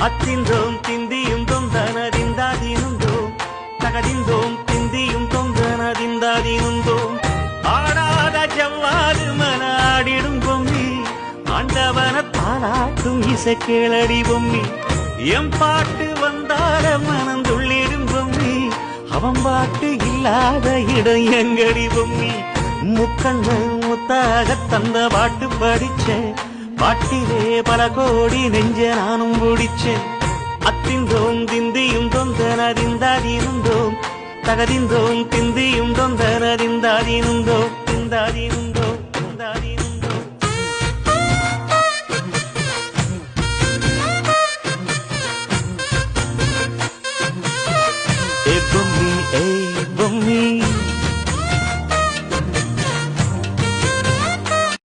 அத்திந்தோம் திந்தியும் தொந்தனதிந்தாதினுந்தோம் தகதிந்தோம் திந்தியும் தொந்தனதிந்தாதினுந்தோம் ஆடாத ஜவ்வாது மனாடிடும் பொம்மி ஆண்டவன தாளாட்டும் இசை கேளடி பொம்மி எம் பாட்டு வந்தார மனந்துள்ளிடும் பொம்மி அவன் பாட்டு இல்லாத இடம் எங்கடி பொம்மி முக்கண்ணு முத்தாக தந்த பாட்டு படிச்சேன் பாட்டிலே பல கோடி நெஞ்ச நானும் பிடிச்சேன் அத்திந்தோம் திந்தியும் தொந்தனதிந்தாதினுந்தோம் தகதிந்தோம் திந்தியும் தொந்தனதிந்தாதினுந்தோம் திந்தாதினுந்தோம்